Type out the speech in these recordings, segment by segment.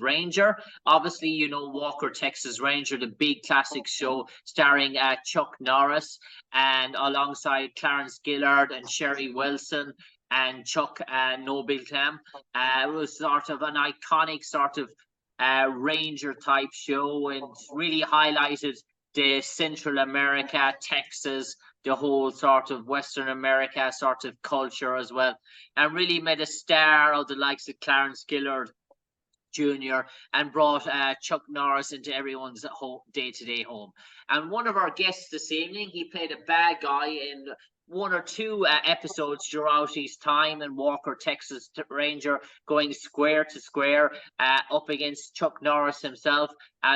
Ranger. Obviously, you know Walker, Texas Ranger, the big classic show starring Chuck Norris and alongside Clarence Gilyard and Sherry Wilson and Chuck Noblecam. It was sort of an iconic sort of Ranger type show and really highlighted the Central America, Texas, the whole sort of Western America sort of culture as well, and really made a star of the likes of Clarence Gilyard Jr. and brought Chuck Norris into everyone's day-to-day home. And one of our guests this evening, he played a bad guy in one or two episodes throughout his time in Walker, Texas Ranger, going square to square up against Chuck Norris himself,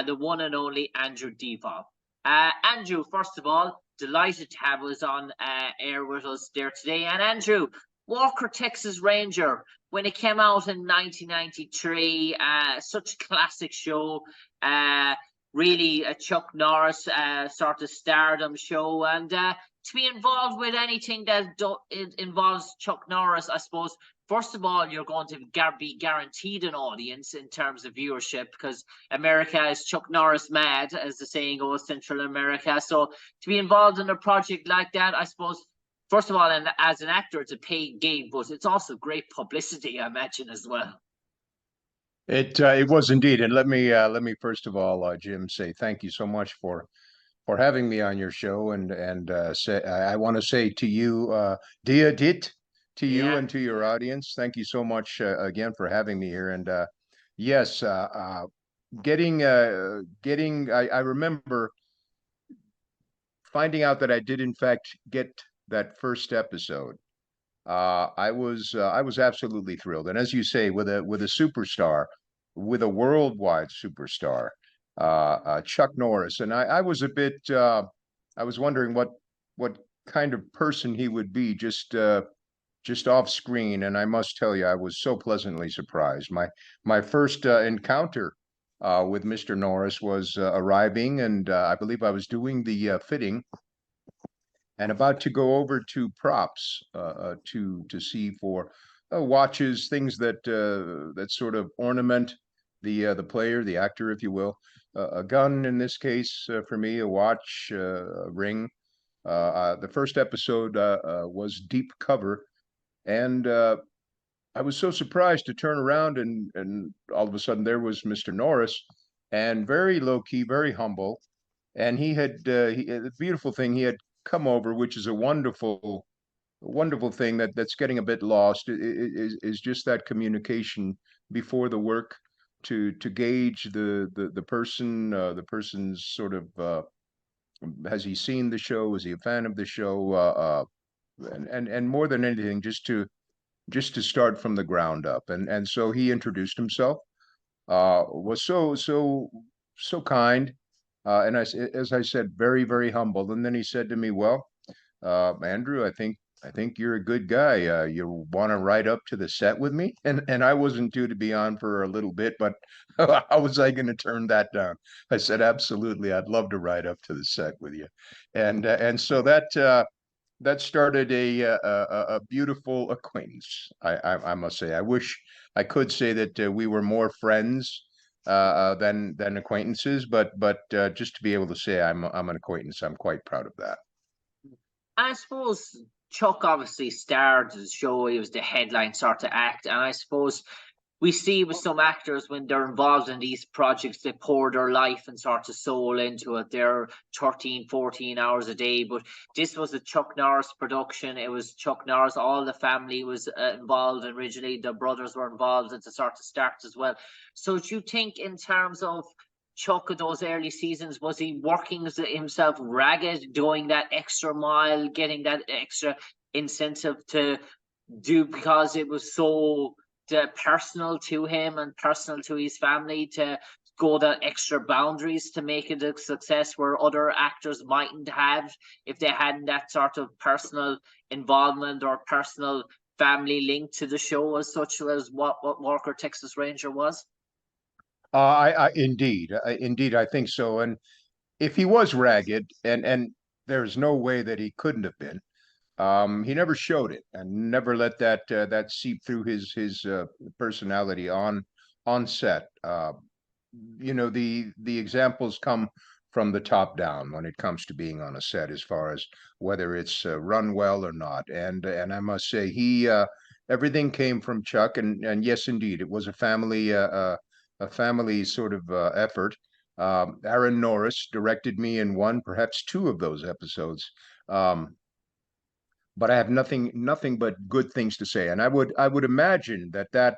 the one and only Andrew Divoff. Andrew, first of all, delighted to have us on air with us there today. And Andrew, Walker, Texas Ranger, when it came out in 1993, such a classic show, really a Chuck Norris sort of stardom show, and to be involved with anything that involves Chuck Norris, I suppose, first of all, you're going to be guaranteed an audience in terms of viewership, because America is Chuck Norris mad, as the saying goes, Central America. So to be involved in a project like that, I suppose, first of all, and as an actor, it's a paid gig, but it's also great publicity, I imagine, as well. It was indeed, and let me first of all, Jim, say thank you so much for having me on your show, and say I want to say to you, Dia Dit, to you and to your audience, thank you so much again for having me here. And yes, getting I remember finding out that I did in fact get that first episode. I was absolutely thrilled, and as you say, with a superstar, with a worldwide superstar, Chuck Norris, and I was a bit I was wondering what kind of person he would be just off screen, and I must tell you, I was so pleasantly surprised. My first encounter with Mr. Norris was arriving, and I believe I was doing the fitting and about to go over to props to see for watches, things that that sort of ornament the player, the actor, if you will. A gun in this case for me, a watch, a ring. The first episode was Deep Cover, and I was so surprised to turn around and all of a sudden there was Mr. Norris, and very low key, very humble, and he had the beautiful thing, he had come over, which is a wonderful thing that's getting a bit lost, is just that communication before the work to gauge the person, the person's sort of has he seen the show, is he a fan of the show, and more than anything, just to start from the ground up. And so he introduced himself, was so kind, and as I said, very, very humble. And then he said to me, well, Andrew, I think you're a good guy. You want to ride up to the set with me? And I wasn't due to be on for a little bit, but how was I going to turn that down? I said, absolutely, I'd love to ride up to the set with you. And so that started a beautiful acquaintance. I must say, I wish I could say that we were more friends than acquaintances, but just to be able to say I'm an acquaintance, I'm quite proud of that. I suppose Chuck obviously starred the show. He was the headline sort of act, and I suppose we see with some actors when they're involved in these projects, they pour their life and sort of soul into it. They're 13, 14 hours a day. But this was a Chuck Norris production. It was Chuck Norris. All the family was involved originally. The brothers were involved at the sort of start as well. So do you think in terms of Chuck of those early seasons, was he working himself ragged, doing that extra mile, getting that extra incentive to do, because it was so personal to him and personal to his family, to go that extra boundaries to make it a success where other actors mightn't have if they hadn't that sort of personal involvement or personal family link to the show, as such as what Walker, Texas Ranger was? Indeed, I think so. And if he was ragged, and there's no way that he couldn't have been, he never showed it and never let that seep through his personality on on set. You know, the examples come from the top down when it comes to being on a set, as far as whether it's run well or not. And I must say, he everything came from Chuck, and yes, indeed, it was a family sort of effort. Aaron Norris directed me in one, perhaps two of those episodes. Um, but I have nothing but good things to say, and I would imagine that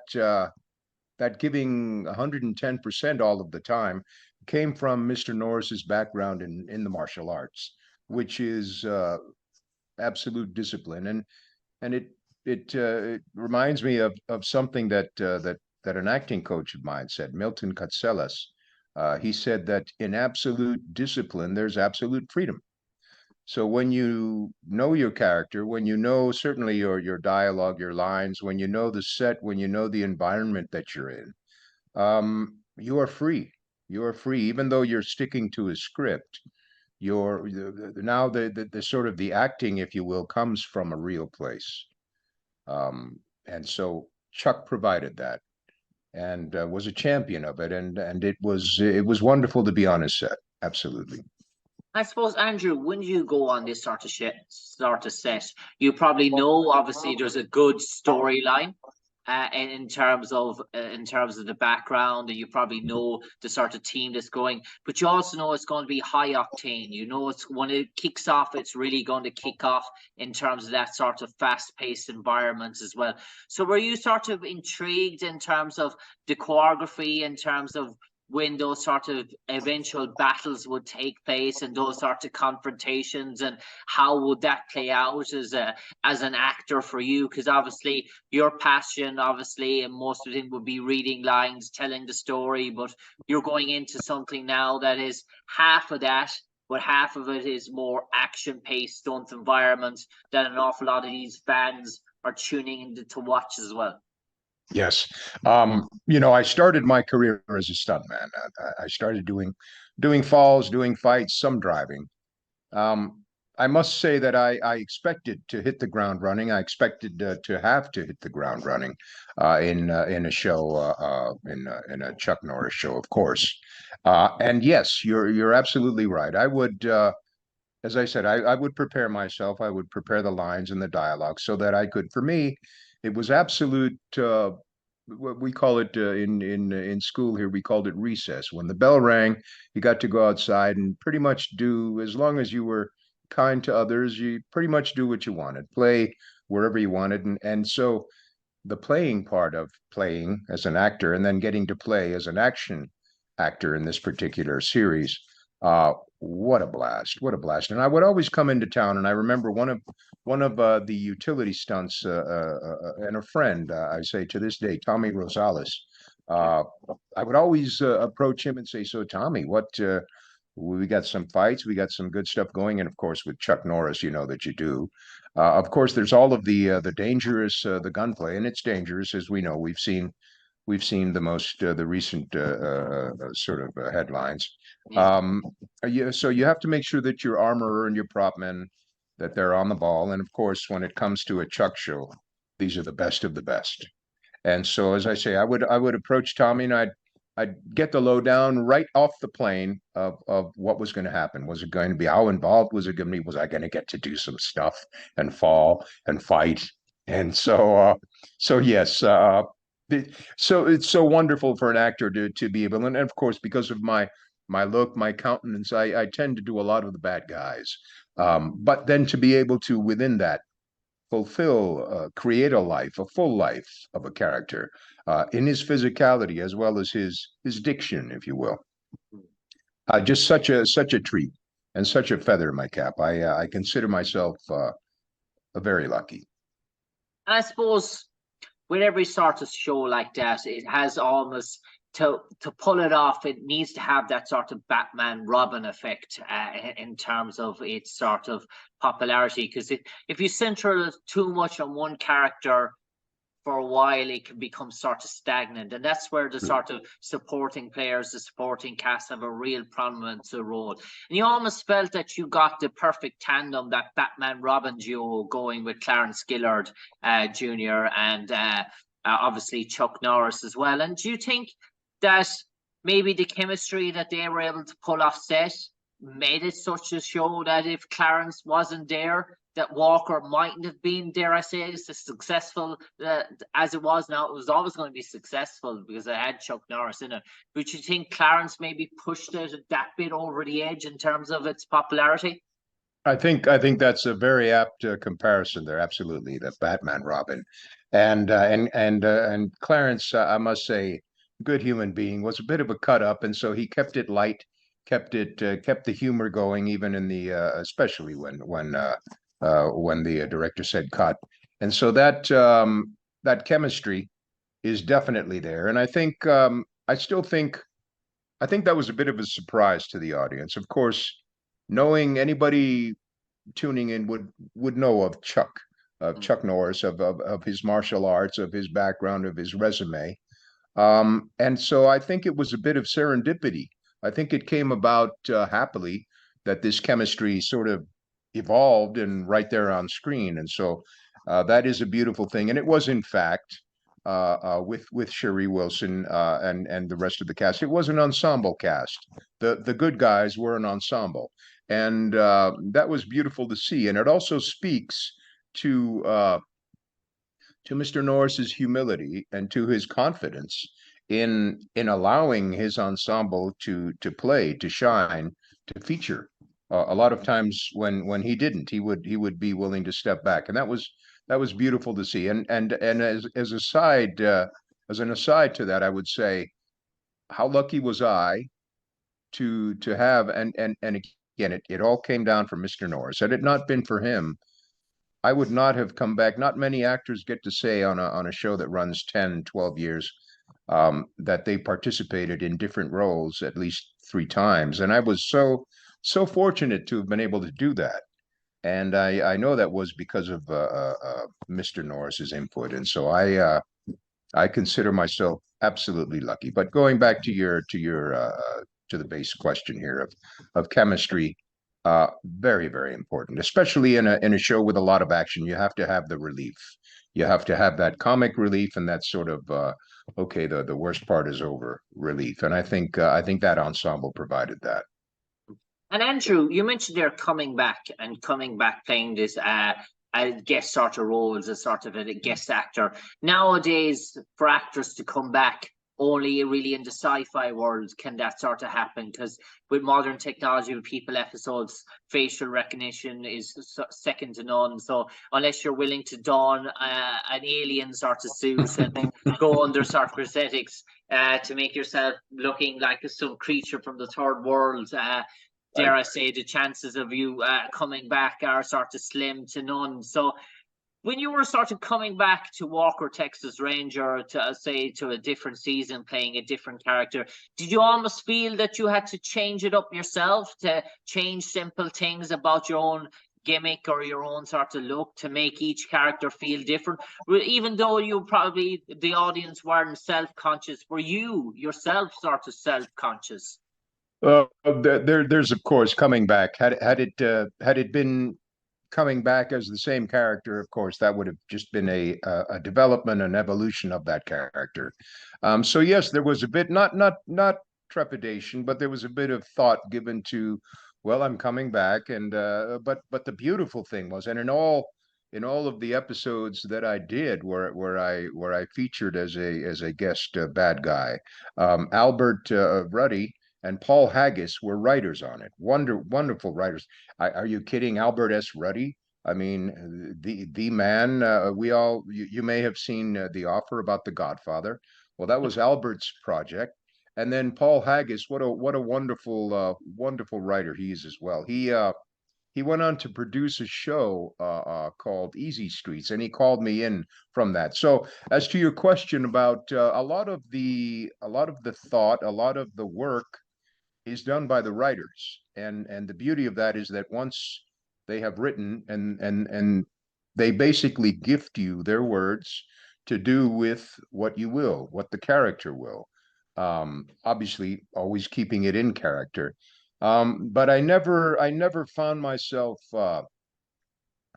giving 110% all of the time came from Mr. Norris's background in the martial arts, which is absolute discipline, and it reminds me of something that an acting coach of mine said, Milton Katselas. He said that in absolute discipline, there's absolute freedom. So when you know your character, when you know certainly your dialogue, your lines, when you know the set, when you know the environment that you're in, you are free. You are free, even though you're sticking to a script. Now the sort of the acting, if you will, comes from a real place. And so Chuck provided that and was a champion of it, and it was wonderful to be on his set. Absolutely. I suppose, Andrew, when you go on this sort of set, you probably know obviously there's a good storyline in terms of the background, and you probably know the sort of team that's going, but you also know it's going to be high octane. You know, it's when it kicks off, it's really going to kick off in terms of that sort of fast-paced environment as well. So were you sort of intrigued in terms of the choreography, in terms of when those sort of eventual battles would take place and those sort of confrontations, and how would that play out as an actor for you? Because obviously your passion, obviously, and most of it would be reading lines, telling the story, but you're going into something now that is half of that, but half of it is more action-paced stunt environment that an awful lot of these fans are tuning in to watch as well. Yes. You know, I started my career as a stuntman. I started doing falls, doing fights, some driving. Um, I must say that I expected to hit the ground running. I expected to have to hit the ground running in a show in a Chuck Norris show, of course. And yes, you're absolutely right. I would, as I said, I would prepare myself. I would prepare the lines and the dialogue so that I could. For me, it was absolute. What we call it in school here, we called it recess. When the bell rang, you got to go outside and pretty much do, as long as you were kind to others, you pretty much do what you wanted, play wherever you wanted, and so the playing part of playing as an actor and then getting to play as an action actor in this particular series. What a blast! What a blast! And I would always come into town, and I remember one of the utility stunts, and a friend, I say to this day, Tommy Rosales. Uh, I would always approach him and say, "So, Tommy, what? We got some fights, we got some good stuff going, and of course, with Chuck Norris, you know that you do. Of course, there's all of the dangerous the gunplay, and it's dangerous, as we know. We've seen the recent sort of headlines. Yeah. So you have to make sure that your armorer and your prop men that they're on the ball. And of course, when it comes to a Chuck show, these are the best of the best. And so, as I say, I would approach Tommy and I'd get the lowdown right off the plane of what was going to happen. Was it going to be, how involved was it going to be? Was I going to get to do some stuff and fall and fight? And so yes, so it's so wonderful for an actor to be able, and of course, because of my look, my countenance, I tend to do a lot of the bad guys. But then to be able to, within that, fulfill, create a full life of a character in his physicality as well as his diction, if you will. Just such a treat and such a feather in my cap. I consider myself a very lucky. And I suppose with every sort of show like that, it has almost to pull it off. It needs to have that sort of Batman Robin effect in terms of its sort of popularity. Because if you center too much on one character for a while, it can become sort of stagnant, and that's where the sort of supporting players, the supporting cast, have a real prominent role. And you almost felt that you got the perfect tandem, that Batman Robin duo, going with Clarence Gilyard Jr. obviously Chuck Norris as well. And do you think that maybe the chemistry that they were able to pull off set made it such a show that if Clarence wasn't there, that Walker mightn't have been, dare I say, as successful as it was now? It was always going to be successful because it had Chuck Norris in it. But you think Clarence maybe pushed it that bit over the edge in terms of its popularity? I think that's a very apt comparison there. Absolutely, the Batman Robin, and Clarence, I must say, good human being, was a bit of a cut up, and so he kept it light, kept the humor going, even in the especially when the director said cut, and so that chemistry is definitely there, and I still think that was a bit of a surprise to the audience. Of course, knowing anybody tuning in would know of Chuck Norris, of his martial arts, of his background, of his resume. And so I think it was a bit of serendipity. I think it came about happily that this chemistry sort of evolved and right there on screen. And so that is a beautiful thing. And it was, in fact, with Sherry Wilson and the rest of the cast. It was an ensemble cast. The good guys were an ensemble, and that was beautiful to see. And it also speaks to Mr. Norris's humility and to his confidence in allowing his ensemble to shine, to feature. A lot of times when he didn't, he would be willing to step back, and that was beautiful to see. And as a side as an aside to that, I would say, how lucky was I to have, and again, it all came down from Mr. Norris. Had it not been for him, I would not have come back. Not many actors get to say on a show that runs 10, 12 years that they participated in different roles at least 3 times. And I was so fortunate to have been able to do that. And I know that was because of Mr. Norris's input. And so I consider myself absolutely lucky. But going back to the base question here of chemistry, very, very important, especially in a show with a lot of action. You have to have the relief. You have to have that comic relief, and that sort of okay, the worst part is over relief. And I think that ensemble provided that. And Andrew, you mentioned they're coming back playing this guest sort of roles, as sort of a guest actor. Nowadays, for actors to come back only really in the sci-fi world can that sort of happen, because with modern technology, with people episodes, facial recognition is second to none. So unless you're willing to don an alien sort of suit and go under sort of prosthetics to make yourself looking like some creature from the third world, dare I say, the chances of you coming back are sort of slim to none. So when you were sort of coming back to Walker, Texas Ranger, to say to a different season, playing a different character, did you almost feel that you had to change it up yourself, to change simple things about your own gimmick or your own sort of look to make each character feel different? Even though you probably, the audience weren't self-conscious, were you yourself sort of self-conscious? There's of course coming back. Had it been coming back as the same character, of course, that would have just been a development, an evolution of that character. So yes, there was a bit, not trepidation, but there was a bit of thought given to, well, I'm coming back, and but the beautiful thing was, and in all of the episodes that I did, where I featured as a guest bad guy, Albert Ruddy and Paul Haggis were writers on it. Wonderful writers. Are you kidding? Albert S. Ruddy. I mean, the man. You may have seen The Offer about The Godfather. Well, that was Albert's project. And then Paul Haggis. What a wonderful writer he is as well. He went on to produce a show called Easy Streets, and he called me in from that. So, as to your question about a lot of the thought, a lot of the work is done by the writers, and the beauty of that is that once they have written and they basically gift you their words to do with what you will, what the character will, obviously always keeping it in character. But I never found myself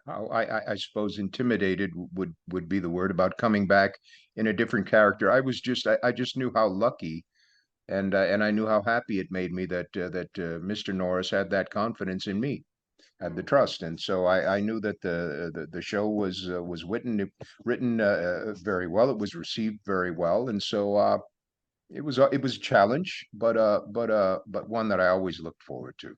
I suppose intimidated would be the word about coming back in a different character. I just knew how lucky and I knew how happy it made me that Mr. Norris had that confidence in me, had the trust, and so I knew that the show was written very well. It was received very well, and so it was a challenge, but one that I always looked forward to.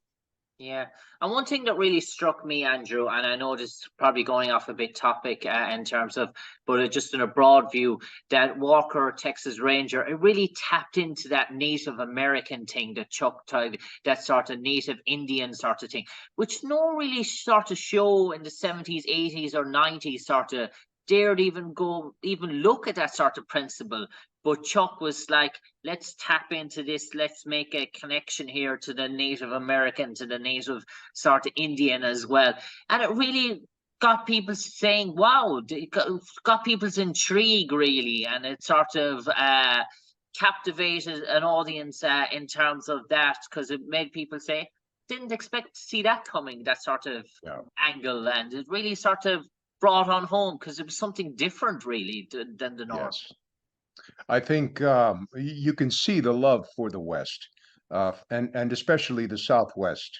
Yeah. And one thing that really struck me, Andrew, and I know this is probably going off a bit topic in terms of, but just in a broad view, that Walker, Texas Ranger, it really tapped into that Native American thing that Chuck tried, that sort of Native Indian sort of thing, which no really sort of show in the 70s, 80s, or 90s sort of dared even look at that sort of principle. But Chuck was like, let's tap into this. Let's make a connection here to the Native American, to the Native sort of Indian as well. And it really got people saying, wow, it got people's intrigue, really. And it sort of captivated an audience in terms of that, because it made people say, didn't expect to see that coming, that sort of angle. And it really sort of brought on home because it was something different, really, than the North. Yes. I think you can see the love for the West, and especially the Southwest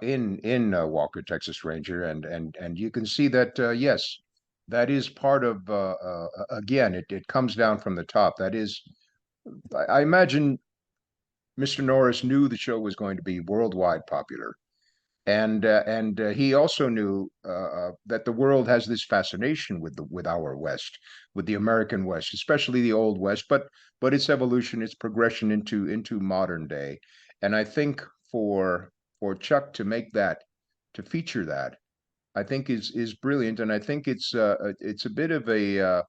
in Walker, Texas Ranger, and you can see that yes, that is part of again, it comes down from the top. That is, I imagine Mr. Norris knew the show was going to be worldwide popular, and he also knew that the world has this fascination with our West, with the American West, especially the Old West, but its evolution, its progression into modern day, and I think for Chuck to make that, to feature that, I think is brilliant, and I think it's a bit of a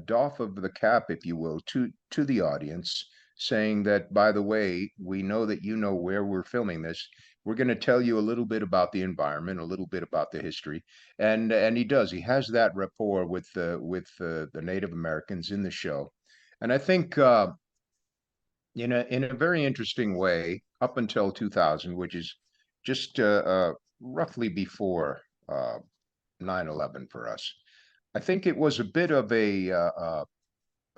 doff of the cap, if you will, to the audience, saying that, by the way, we know that you know where we're filming this. We're going to tell you a little bit about the environment, a little bit about the history, and he does. He has that rapport with the Native Americans in the show, and I think in a very interesting way, up until 2000, which is just roughly before 9/11 for us. I think it was a bit of a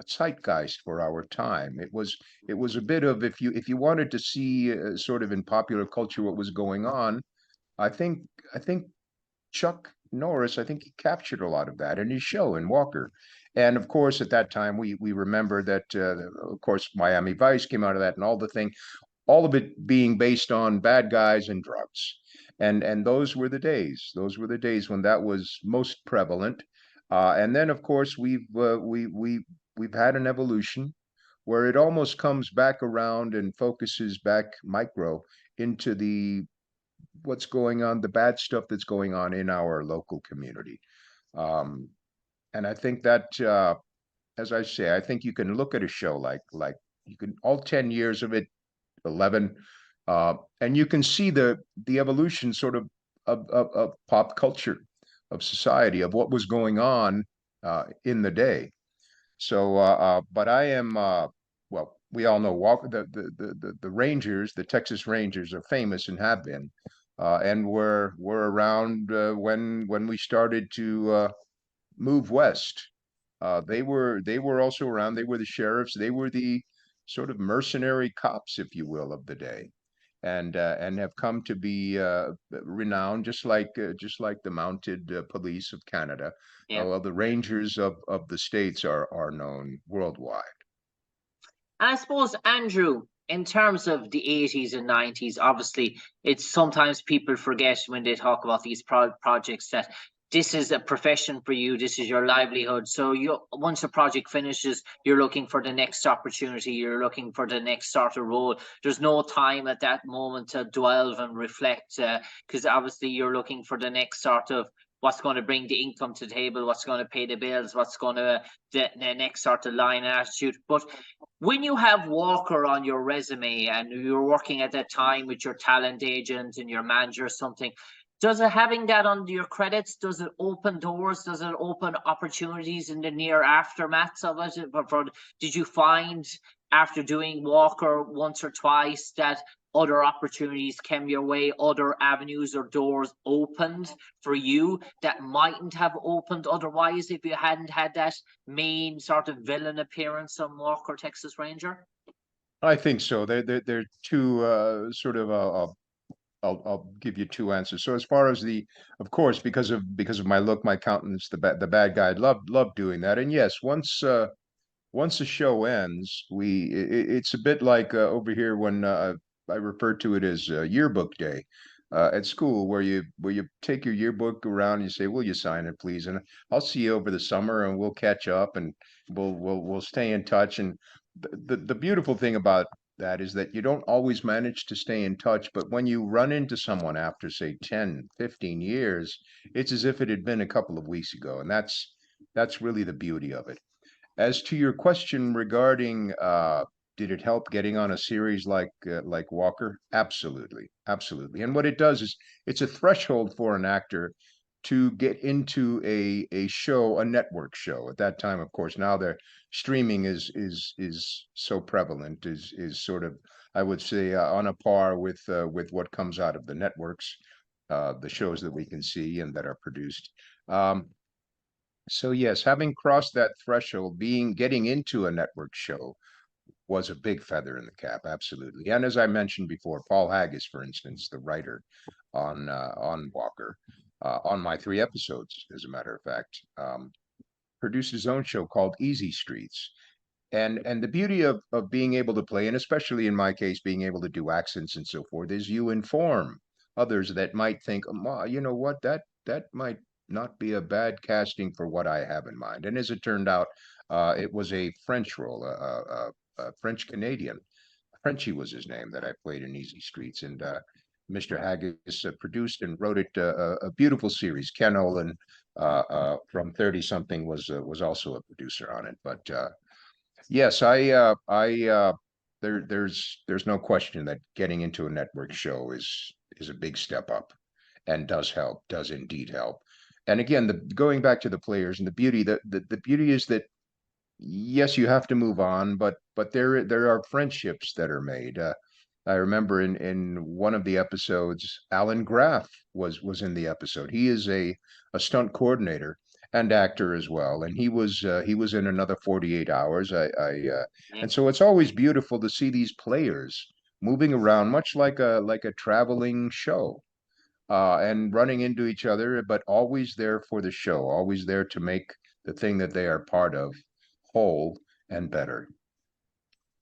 zeitgeist for our time. It was a bit of, if you wanted to see sort of in popular culture what was going on, I think Chuck Norris, I think he captured a lot of that in his show in Walker. And of course, at that time, we remember that, of course, Miami Vice came out of that, and all of it being based on bad guys and drugs. And those were the days. Those were the days when that was most prevalent. And then, of course, we've had an evolution where it almost comes back around and focuses back micro into the what's going on, the bad stuff that's going on in our local community. Um, and I think that, as I say, I think you can look at a show like you can all 10 years of it, 11, and you can see the evolution sort of pop culture, of society, of what was going on in the day. So, but I am, well, we all know the Rangers, the Texas Rangers, are famous and have been, and were around when we started to move west. They were also around. They were the sheriffs. They were the sort of mercenary cops, if you will, of the day, and have come to be renowned, just like the mounted police of Canada. Yeah. Well, the Rangers of the States are known worldwide. And I suppose, Andrew, in terms of the 80s and 90s, obviously, it's sometimes people forget when they talk about these projects that this is a profession for you. This is your livelihood. So once a project finishes, you're looking for the next opportunity. You're looking for the next sort of role. There's no time at that moment to dwell and reflect, because obviously you're looking for the next sort of what's going to bring the income to the table, what's going to pay the bills, what's going to the next sort of line and attitude. But when you have Walker on your resume and you're working at that time with your talent agent and your manager or something, does it, having that under your credits, does it open doors? Does it open opportunities in the near aftermath of it? Did you find after doing Walker once or twice, that other opportunities came your way, other avenues or doors opened for you that mightn't have opened otherwise if you hadn't had that main sort of villain appearance on Walker, Texas Ranger? I think so. They're two sort of I'll give you two answers. So as far as of course, because of my look, my countenance, the bad guy, love doing that. And yes, once the show ends, it's a bit like over here when I refer to it as yearbook day at school, where you take your yearbook around and you say, "Will you sign it, please?" And I'll see you over the summer, and we'll catch up, and we'll stay in touch. And the beautiful thing about that is that you don't always manage to stay in touch, but when you run into someone after, say, 10, 15 years, it's as if it had been a couple of weeks ago, and that's really the beauty of it. As to your question regarding did it help getting on a series like Walker? Absolutely, absolutely. And what it does is it's a threshold for an actor to get into a show, a network show. At that time, of course, now their streaming is so prevalent, is sort of, I would say, on a par with what comes out of the networks, the shows that we can see and that are produced. So yes, having crossed that threshold, getting into a network show was a big feather in the cap, absolutely. And as I mentioned before, Paul Haggis, for instance, the writer on Walker, on my 3 episodes, as a matter of fact, produced his own show called Easy Streets. And the beauty of being able to play, and especially in my case, being able to do accents and so forth, is you inform others that might think, you know what, that might not be a bad casting for what I have in mind. And as it turned out, it was a French role, a French Canadian. Frenchie was his name that I played in Easy Streets. And Mr. Haggis produced and wrote it a beautiful series. Ken Olin from 30 something was also a producer on it. But yes, there's no question that getting into a network show is a big step up and does indeed help. And again, going back to the players and the beauty, the beauty is that yes, you have to move on, but there are friendships that are made. I remember in one of the episodes, Alan Graff was in the episode. He is a stunt coordinator and actor as well, and he was in another 48 hours. And so it's always beautiful to see these players moving around, much like a traveling show, and running into each other, but always there for the show, always there to make the thing that they are part of whole and better.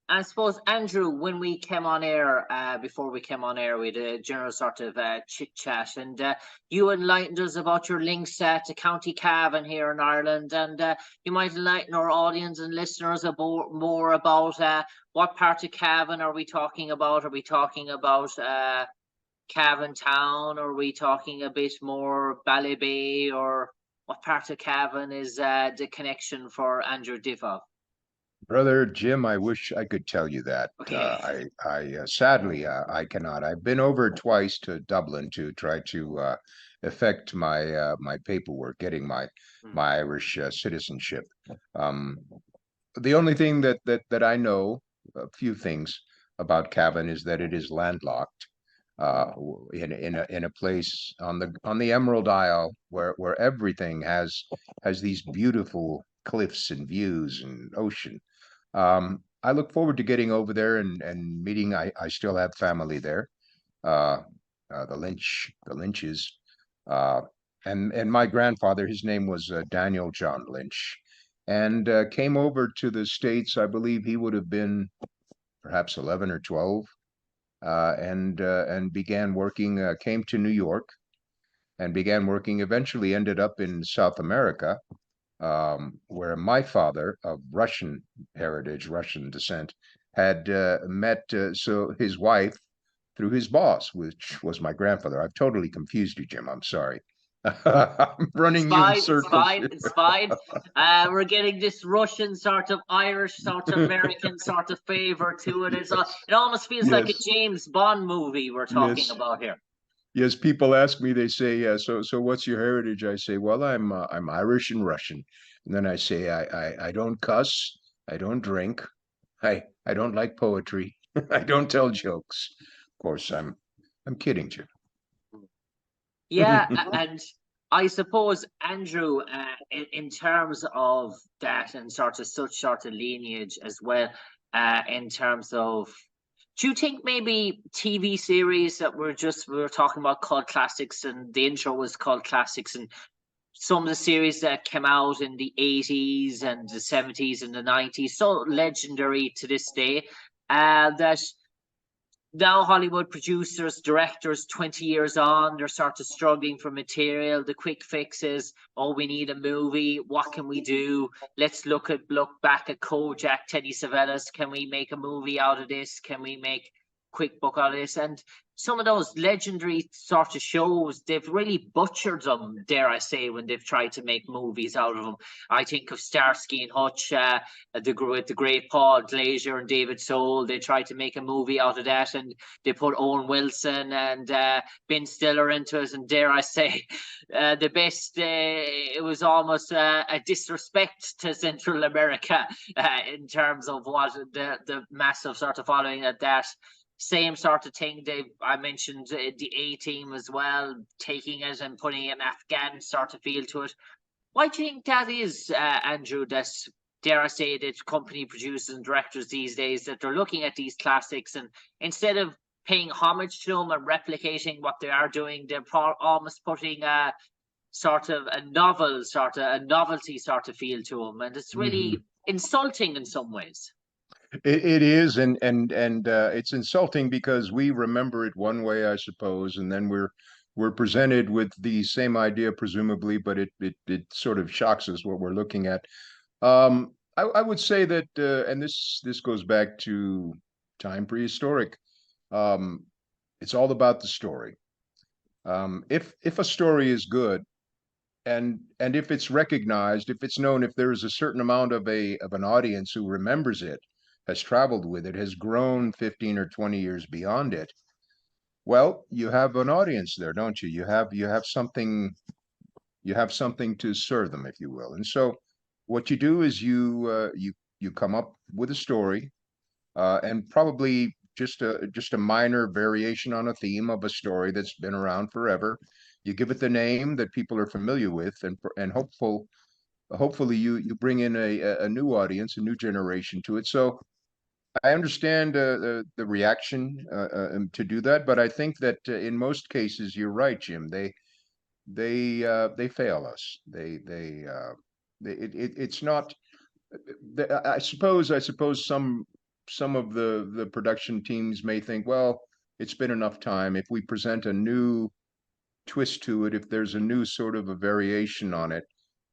I suppose, Andrew, when we came on air, before we came on air, we had a general sort of chit chat, and you enlightened us about your links to County Cavan here in Ireland, and you might enlighten our audience and listeners about more about what part of Cavan are we talking about? Are we talking about Cavan Town? Or are we talking a bit more Ballybay? Or what part of Cavan is the connection for Andrew Divoff? Brother Jim, I wish I could tell you that. Okay. I sadly I cannot. I've been over twice to Dublin to try to effect my paperwork, getting my Irish citizenship. Um, the only thing that I know, a few things about Cavan, is that it is landlocked in a place on the Emerald Isle where everything has these beautiful cliffs and views and ocean. I look forward to getting over there and meeting. I still have family there. Uh, the Lynches, uh, and my grandfather. His name was Daniel John Lynch, and came over to the States. I believe he would have been perhaps 11 or 12, and began working. Came to New York and began working. Eventually, ended up in South America, where my father, of Russian heritage, Russian descent, had met so his wife through his boss, which was my grandfather. I've totally confused you, Jim. I'm sorry. I'm It's running you in fine, it's circles fine, here. it's fine. We're getting this Russian sort of Irish, sort of American sort of favor to it. It almost feels like a Yes, James Bond movie we're talking yes, about here. yes. People ask me. They say, so what's your heritage?" I say, "Well, I'm Irish and Russian." And then I say, I don't cuss, I don't drink, I don't like poetry. I don't tell jokes. Of course, I'm kidding, Jim. Yeah, and I suppose Andrew, in terms of that and sort of such sort of lineage as well, in terms of, do you think maybe TV series that we were talking about called classics, and the intro was called classics, and some of the series that came out in the 80s and the 70s and the 90s, so legendary to this day, that now Hollywood producers, directors, 20 years on, they're sort of struggling for material. The quick fix is, oh, we need a movie. What can we do? Let's look back at Kojak, Teddy Savalas. Can we make a movie out of this? Can we make quick book out of this? And some of those legendary sort of shows, they've really butchered them, dare I say, when they've tried to make movies out of them. I think of Starsky and Hutch, with the great Paul Glazier and David Soul. They tried to make a movie out of that, and they put Owen Wilson and Ben Stiller into it. And dare I say, the best. It was almost a disrespect to Central America in terms of what the massive sort of following that. Same sort of thing. I mentioned the A-Team as well, taking it and putting an Afghan sort of feel to it. Why do you think that is, Andrew? That, dare I say, that company producers and directors these days, that they're looking at these classics, and instead of paying homage to them and replicating what they are doing, they're almost putting a sort of a novelty sort of feel to them, and it's really insulting in some ways. It is, and it's insulting because we remember it one way, I suppose, and then we're presented with the same idea, presumably, but it sort of shocks us what we're looking at. I would say that, and this goes back to time prehistoric. It's all about the story. If a story is good, and if it's recognized, if it's known, if there is a certain amount of an audience who remembers it, has traveled with it, has grown 15 or 20 years beyond it, well, you have an audience there, don't you? You have something to serve them, if you will. And so what you do is you come up with a story, and probably just a minor variation on a theme of a story that's been around forever. You give it the name that people are familiar with, and hopefully you bring in a new audience, a new generation to it. So I understand the reaction to do that, but I think that in most cases you're right, Jim. They fail us. It's not. I suppose some of the production teams may think, well, it's been enough time. If we present a new twist to it, if there's a new sort of a variation on it,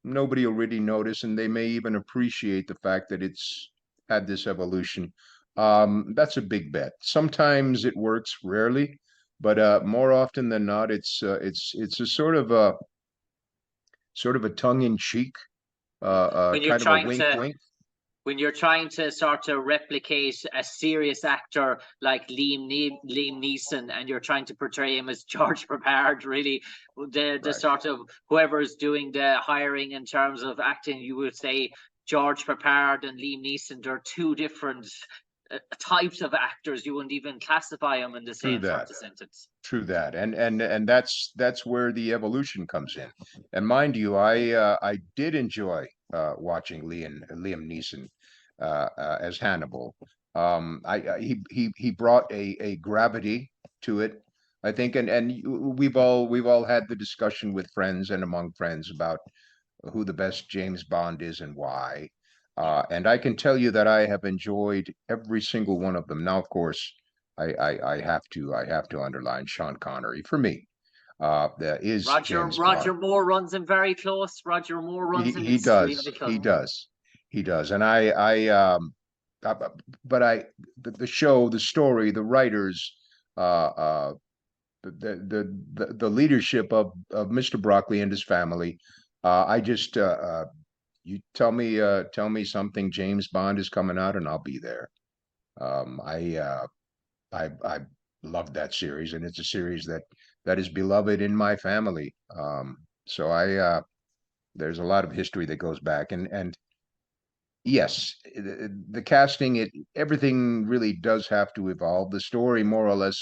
nobody will really notice, and they may even appreciate the fact that it's had this evolution. That's a big bet. Sometimes it works, rarely, but more often than not, it's a sort of a tongue-in-cheek, When you're kind of a trying wink, to wink. when you're trying to sort of replicate a serious actor like Liam Neeson, and you're trying to portray him as George Papard, really, the Right. sort of whoever's doing the hiring in terms of acting, you would say George Papard and Liam Neeson are two different types of actors. You wouldn't even classify them in the True same that. sort of sentence. True that, and that's where the evolution comes in. And mind you, I did enjoy watching Liam Neeson as Hannibal. He brought a gravity to it, I think, and we've all had the discussion with friends and among friends about who the best James Bond is and why. And I can tell you that I have enjoyed every single one of them. Now, of course, I have to underline Sean Connery for me. That is James Bond. Roger Moore runs him very close. Roger Moore He runs him he does. extremely close. He does. He does. And uh, but the show, the story, the writers, uh, the leadership of Mr. Broccoli and his family. I just you tell me something James Bond is coming out, and I'll be there. Um, I uh, I love that series, and it's a series that is beloved in my family. So there's a lot of history that goes back, and yes, the casting, everything really does have to evolve. The story more or less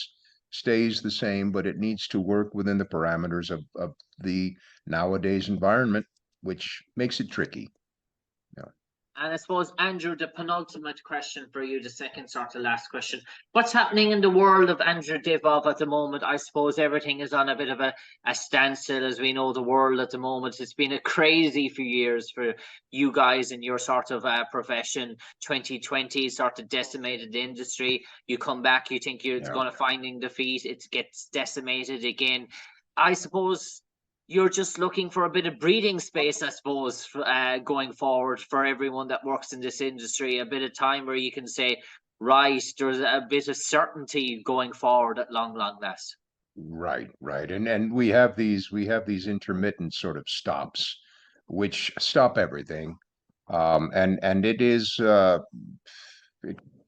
stays the same, but it needs to work within the parameters of the nowadays environment, which makes it tricky. Yeah. And I suppose, Andrew, the penultimate question for you, the second sort of last question. What's happening in the world of Andrew Divoff at the moment? I suppose everything is on a bit of a standstill, as we know the world at the moment. It's been a crazy few years for you guys in your sort of profession. 2020 sort of decimated the industry. You come back, you think it's Yeah. going to finding the feet, it gets decimated again. I suppose you're just looking for a bit of breathing space, I suppose, going forward for everyone that works in this industry. A bit of time where you can say, right, there's a bit of certainty going forward at long last. Right, right. And we have these intermittent sort of stops, which stop everything. And it is it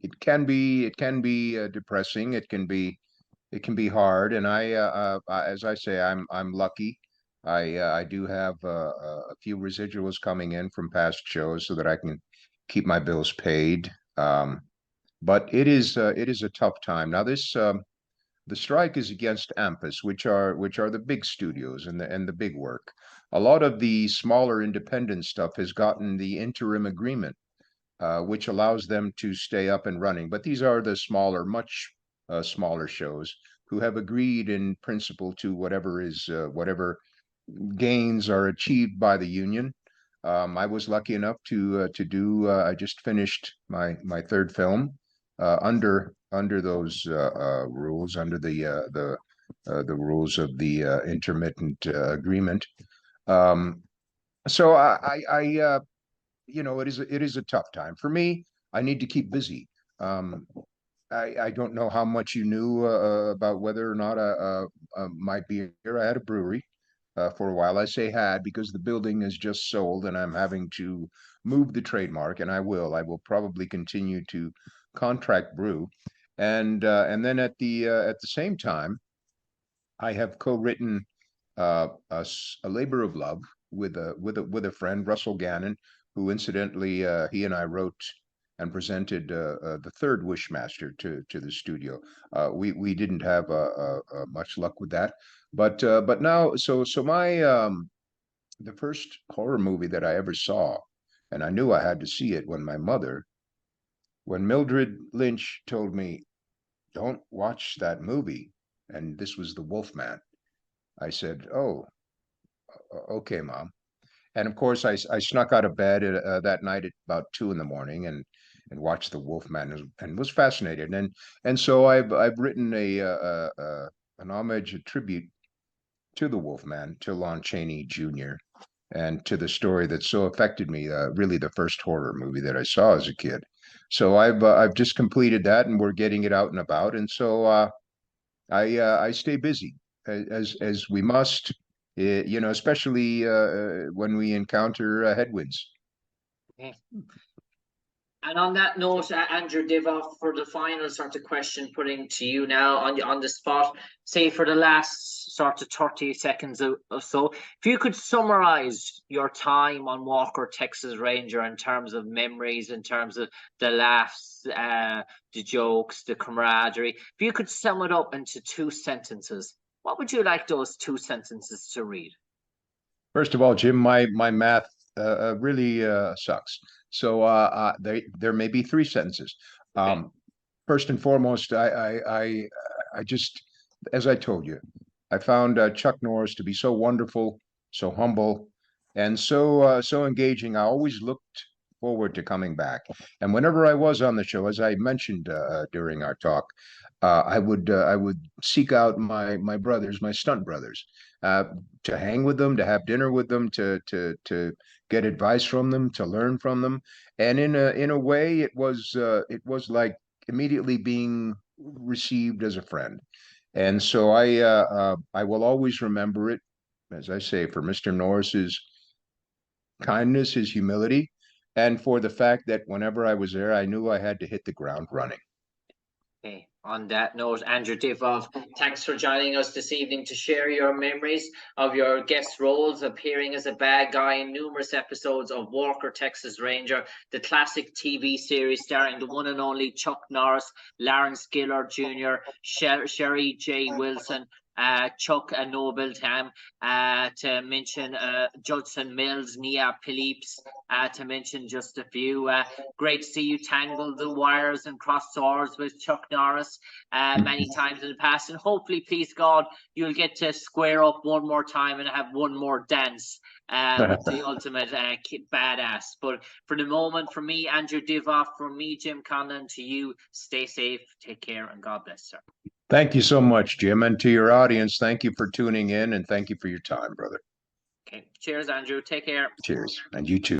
it can be depressing. It can be hard. And as I say, I'm lucky. I do have a few residuals coming in from past shows so that I can keep my bills paid. But it is a tough time now. The strike is against AMPAS, which are the big studios and the big work. A lot of the smaller independent stuff has gotten the interim agreement, which allows them to stay up and running. But these are the smaller, much smaller shows who have agreed in principle to whatever gains are achieved by the union. I was lucky enough to do. I just finished my third film under those rules, under the rules of the intermittent agreement. Um, so you know, it is a tough time for me. I need to keep busy. Um, I don't know how much you knew about whether or not my beer. I had a brewery for a while. I say had because the building is just sold, and I'm having to move the trademark, and I will. I will probably continue to contract brew, and then at the same time, I have co-written a labor of love with a friend, Russell Gannon, who incidentally he and I wrote and presented the third Wishmaster to the studio. We didn't have much luck with that, but now so my the first horror movie that I ever saw, and I knew I had to see it when Mildred Lynch told me, "Don't watch that movie," and this was The Wolfman. I said, "Oh, okay, Mom." And of course, I snuck out of bed that night at about 2 in the morning and watched The Wolfman and was fascinated. And so I've written an homage, a tribute to The Wolfman, to Lon Chaney Jr. and to the story that so affected me. Really, the first horror movie that I saw as a kid. So I've just completed that, and we're getting it out and about. And so I stay busy as we must, you know, especially when we encounter headwinds. Okay. And on that note, Andrew Divoff, for the final sort of question, putting to you now on the spot, say for the last sort of 30 seconds or so, if you could summarize your time on Walker, Texas Ranger in terms of memories, in terms of the laughs, the jokes, the camaraderie, if you could sum it up into 2 sentences, what would you like those 2 sentences to read? First of all, Jim, my math really sucks. So there may be three sentences. Okay. First and foremost, I just, as I told you, I found Chuck Norris to be so wonderful, so humble, and so engaging. I always looked forward to coming back. And whenever I was on the show, as I mentioned during our talk, I would seek out my brothers, my stunt brothers, uh, to hang with them, to have dinner with them, to get advice from them, to learn from them. And in a way, it was like immediately being received as a friend. And so I will always remember it, as I say, for Mr. Norris's kindness, his humility, and for the fact that whenever I was there, I knew I had to hit the ground running. Okay. On that note, Andrew Divoff, thanks for joining us this evening to share your memories of your guest roles appearing as a bad guy in numerous episodes of Walker, Texas Ranger, the classic TV series starring the one and only Chuck Norris, Clarence Gilyard Jr., Sherry J. Wilson, Chuck Nobletown, to mention Judson Mills, Nia Phillips, to mention just a few. Great to see you tangle the wires and cross swords with Chuck Norris many times in the past. And hopefully, please God, you'll get to square up one more time and have one more dance with the ultimate badass. But for the moment, from me, Andrew Divoff, from me, Jim Conlan, to you, stay safe, take care, and God bless, sir. Thank you so much, Jim. And to your audience, thank you for tuning in and thank you for your time, brother. Okay. Cheers, Andrew. Take care. Cheers. And you too.